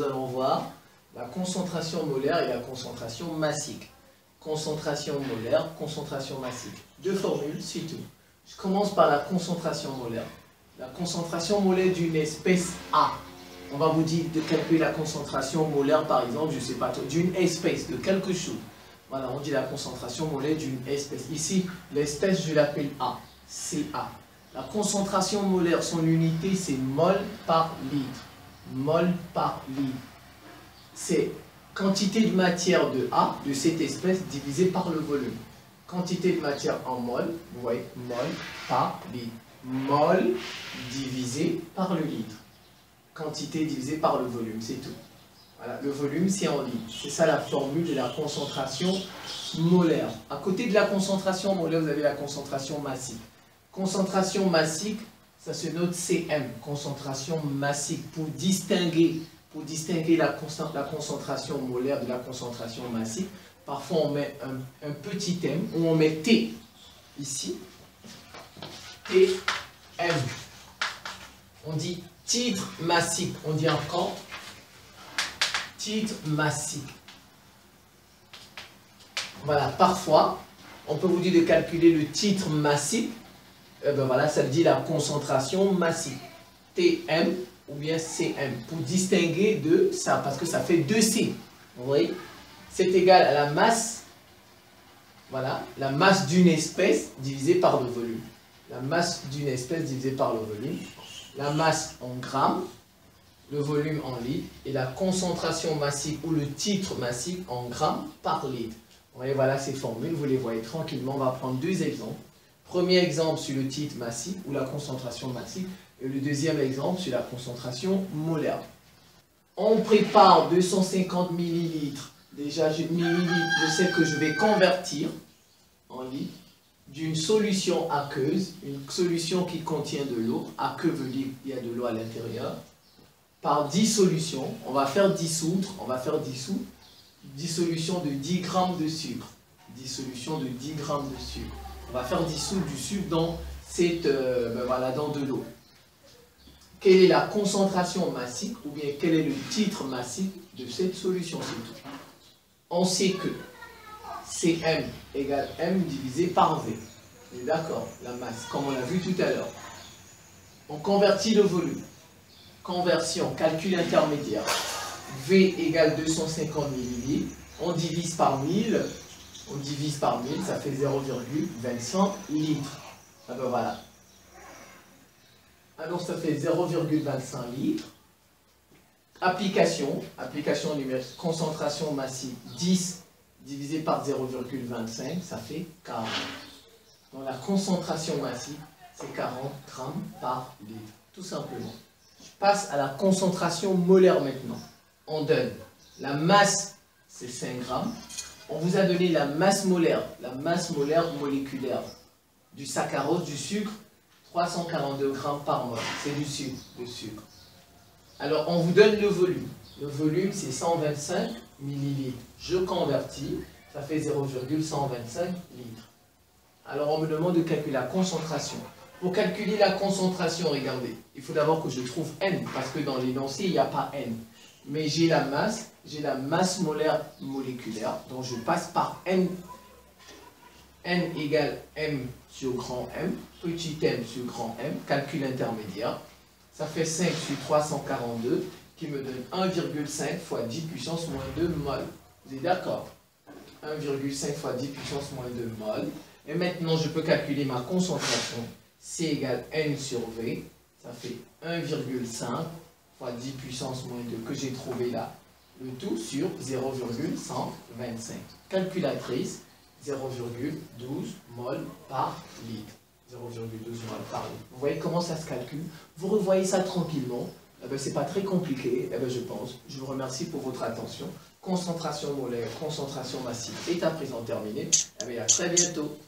nous allons voir la concentration molaire et la concentration massique. Concentration molaire, concentration massique. Deux formules, c'est tout. Je commence par la concentration molaire. La concentration molaire d'une espèce A. On va vous dire de calculer la concentration molaire, par exemple, je ne sais pas, d'une espèce, de quelque chose. Voilà, on dit la concentration molaire d'une espèce. Ici, l'espèce, je l'appelle A, CA. La concentration molaire, son unité, c'est mol par litre. Mol par litre. C'est quantité de matière de A, de cette espèce, divisée par le volume. Quantité de matière en mol, vous voyez, mol par litre. Mol divisé par le litre. Quantité divisée par le volume, c'est tout. Voilà, le volume, c'est en litres. C'est ça la formule de la concentration molaire. À côté de la concentration molaire, vous avez la concentration massique. Concentration massique, ça se note CM, concentration massique, pour distinguer la concentration molaire de la concentration massique. Parfois, on met un petit M, ou on met T, ici, TM. On dit titre massique, on dit encore titre massique. Voilà, parfois, on peut vous dire de calculer le titre massique. Et ben voilà, ça dit la concentration massique. TM ou bien CM, pour distinguer de ça, parce que ça fait 2C. Vous voyez? C'est égal à la masse, voilà, la masse d'une espèce divisée par le volume. La masse d'une espèce divisée par le volume. La masse en grammes, le volume en litres, et la concentration massique ou le titre massique en grammes par litre. Vous voyez, voilà ces formules, vous les voyez tranquillement. On va prendre deux exemples. Premier exemple sur le titre massique ou la concentration massique, et le deuxième exemple sur la concentration molaire. On prépare 250 millilitres. Déjà, millilitres, je sais que je vais convertir en litres d'une solution aqueuse, une solution qui contient de l'eau. Aqueux veut dire qu'il y a de l'eau à l'intérieur. Par 10 solutions, on va faire dissoudre, dissolution de 10 grammes de sucre. Dissolution de 10 grammes de sucre. On va faire dissoudre du sucre dans, dans de l'eau. Quelle est la concentration massique ou bien quel est le titre massique de cette solution? C'est tout. On sait que Cm égale M divisé par V. D'accord, la masse, comme on l'a vu tout à l'heure. On convertit le volume. Conversion, calcul intermédiaire. V égale 250 ml. On divise par 1000. On divise par 1000, ça fait 0,25 litres. Ah ben voilà. Alors ça fait 0,25 litres. Application numérique, concentration massique 10 divisé par 0,25, ça fait 40. Donc la concentration massique, c'est 40 grammes par litre, tout simplement. Je passe à la concentration molaire maintenant. On donne la masse, c'est 5 grammes. On vous a donné la masse molaire moléculaire du saccharose, du sucre, 342 grammes par mol. C'est du sucre, Alors, on vous donne le volume. Le volume, c'est 125 millilitres. Je convertis, ça fait 0,125 litres. Alors, on me demande de calculer la concentration. Pour calculer la concentration, regardez, il faut d'abord que je trouve N, parce que dans l'énoncé, il n'y a pas N. Mais j'ai la masse molaire moléculaire, donc je passe par N. N égale M sur grand M, petit m sur grand M, calcul intermédiaire. Ça fait 5 sur 342, qui me donne 1,5 fois 10 puissance moins 2 mol. Vous êtes d'accord? 1,5 fois 10 puissance moins 2 mol. Et maintenant, je peux calculer ma concentration. C égale N sur V. Ça fait 1,5 fois 10 puissance moins 2 que j'ai trouvé là. Le tout sur 0,125. Calculatrice, 0,12 mol par litre. 0,12 mol par litre. Vous voyez comment ça se calcule? Vous revoyez ça tranquillement. C'est pas très compliqué, je pense. Je vous remercie pour votre attention. Concentration molaire, concentration massive est à présent terminée. À très bientôt.